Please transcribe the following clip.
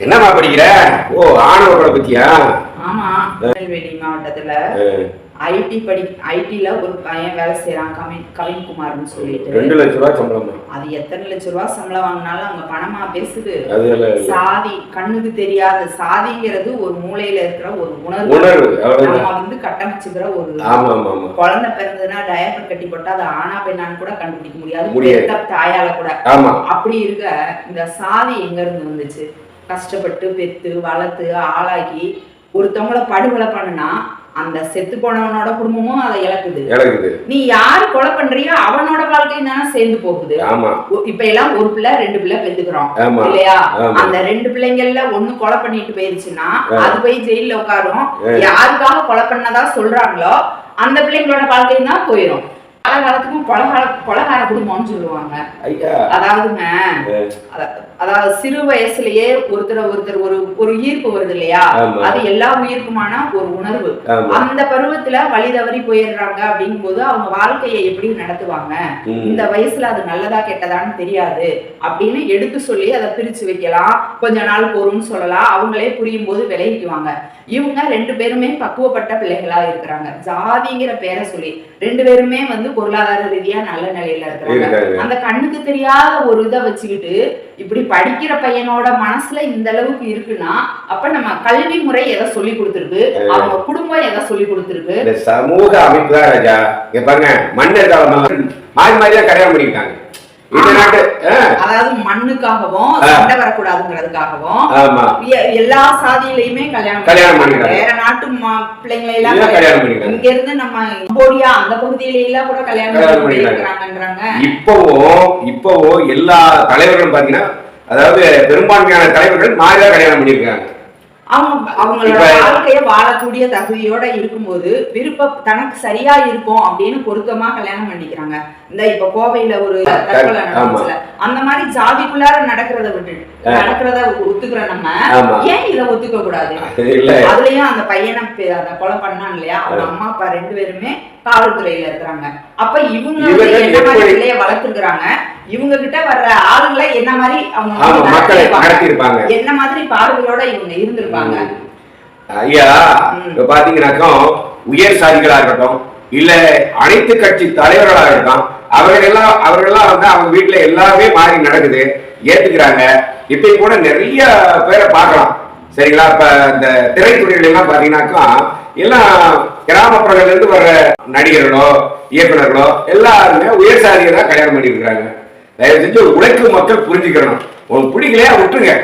என்னமா படிக்கிற? ஓ, ஆணவ கொலை பத்தியா? ஆமா, திருநெல்வேலி மாவட்டத்துல ஐடில ஒரு பையன் வேலை செய்யறான், கவின்குமார்னு சொல்லிட்டு. 2 லட்ச ரூபாய் சம்பளம். அது எத்தனை லட்ச ரூபாய் சம்பளம் வாங்கினாலும் அவங்க பணமா பேசுது. சாதி கண்ணுக்கு தெரியாத சாதிங்கிறது ஒரு மூலையில இருக்கிற ஒரு உணர்வு நம்ம கட்டமைச்சுக்கிற ஒரு. குழந்தை பிறந்ததுன்னா டயப்பர் கட்டி போட்டா அது ஆனா பெண்ணான்னு கூட கண்டுபிடிக்க முடியாது, தாயால கூட. அப்படி இருக்க இந்த சாதி எங்க இருந்து வந்துச்சு? கஷ்டப்பட்டு பெத்து வளர்த்து ஆளாக்கி ஒருத்தவங்களை படுகொலை பண்ணுனா அந்த செத்து போனவனோட குடும்பமும் அதை இழக்குது. நீ யாரு கொலை பண்றியோ அவனோட வாழ்க்கையும் தானே சேர்ந்து போகுது. இப்ப எல்லாம் ஒரு பிள்ளை 2 பிள்ளை பெத்துக்கிறோம் இல்லையா? அந்த 2 பிள்ளைங்கள்ல ஒண்ணு கொலை பண்ணிட்டு போயிருச்சுன்னா அது போய் ஜெயில உட்காரும். யாருக்காக கொலை பண்ணதா சொல்றாங்களோ அந்த பிள்ளைங்களோட வாழ்க்கையும் தான் போயிடும். காலத்துக்கும் கொலகார குடும்பம்னு சொல்லுவாங்க. அதாவது சிறு வயசுலயே ஒருத்தர் ஒரு ஈர்ப்பு வருது இல்லையா? அது எல்லா உயிர்க்குமான ஒரு உணர்வு. அந்த பருவத்துல வழி தவறி போயிடுறாங்க அப்படிங்கும் போது அவங்க வாழ்க்கையை எப்படி நடத்துவாங்க? இந்த வயசுல அது நல்லதா கெட்டதான்னு தெரியாது அப்படின்னு எடுத்து சொல்லி அதை பிரிச்சு வைக்கலாம். கொஞ்ச நாள் போறோம்னு சொல்லலாம். அவங்களே புரியும் போது விலகிக்குவாங்க. இவங்க 2 பேருமே பக்குவப்பட்ட பிள்ளைகளா இருக்கிறாங்க. ஜாதிங்கிற பேரை சொல்லி 2 பேருமே பொருளாதார ரீதியா நல்ல நிலையில இருக்கிறாங்க. அந்த கண்ணுக்கு தெரியாத ஒரு இதை வச்சுக்கிட்டு இப்படி படிக்கிற பையனோட மனசுல இந்த அளவுக்கு இருக்குன்னா அப்ப நம்ம கல்வி முறை எதை சொல்லி கொடுத்துருக்கு, அவங்க குடும்பம் எதை சொல்லி கொடுத்துருக்கு? சமூக அமைப்பு தான் ராஜா. இங்க பாருங்க, மன்னர் காலம் மாறி மாறியா கல்யாணம் பண்ணிருக்காங்க. அதாவது மண்ணுக்காகவும் சண்டை வரக்கூடாதுங்கிறதுக்காகவும் எல்லா சாதியிலையுமே கல்யாணம் பண்ணிக்கிறாங்க. வேற நாட்டு பிள்ளைங்களை எல்லாம் இங்க இருந்து நம்ம கம்போடியா அந்த பகுதியில எல்லாம் கூட கல்யாணம் பண்ணிக்கிறாங்கன்றாங்க. இப்போவோ எல்லா தலைவர்களும் பாத்தீங்கன்னா, அதாவது பெரும்பான்மையான தலைவர்கள் மாறிதான் கல்யாணம் பண்ணிருக்காங்க. அவங்களோட வாழ்க்கைய வாழக்கூடிய தகுதியோட இருக்கும்போது தனக்கு சரியா இருக்கும் அப்படின்னு பொருத்தமா கல்யாணம் பண்ணிக்கிறாங்க. இந்த இப்ப கோவையில ஒரு தற்கொலை நடந்துச்சுல, அந்த மாதிரி ஜாதிக்குள்ளார நடக்கிறத ஒத்துக்கிற நம்ம ஏன் இதை ஒத்துக்க கூடாது? அதுலயும் அந்த பையனை அதை கொலை பண்ணான் இல்லையா, அவங்க அம்மா அப்பா 2 பேருமே காவல்துறையில இருக்கிறாங்க. அப்ப இவங்க என்ன மாதிரி பிள்ளைய வளர்த்துக்கிறாங்க, இவங்க கிட்ட வர்ற ஆளுங்களை என்ன மாதிரி அவங்க என்ன மாதிரி பார்வையோட இவங்க இருந்திருப்பாங்க. ஐயா, இப்ப பாத்தீங்கன்னாக்கா உயர் சாதிகளா இருக்கட்டும், இல்ல அனைத்து கட்சி தலைவர்களாக இருக்கட்டும், அவர்களெல்லாம் அவங்க வீட்டுல எல்லாமே மாறி நடக்குது, ஏத்துக்கிறாங்க. இப்ப கூட நிறைய பேரை பார்க்கலாம். சரிங்களா? இப்ப இந்த திரைத்துறைகள் எல்லாம் பாத்தீங்கன்னாக்கா எல்லாம் கிராமப்புறங்கள்ல இருந்து வர்ற நடிகர்களோ இயக்குநர்களோ எல்லாருமே உயர் சாதியை தான் கல்யாணம் பண்ணிருக்கிறாங்க. தயவு செஞ்சு உழைக்கும் மக்கள் புரிஞ்சுக்கணும். உங்களுக்கு பிடிக்கலையா விட்டுருங்க.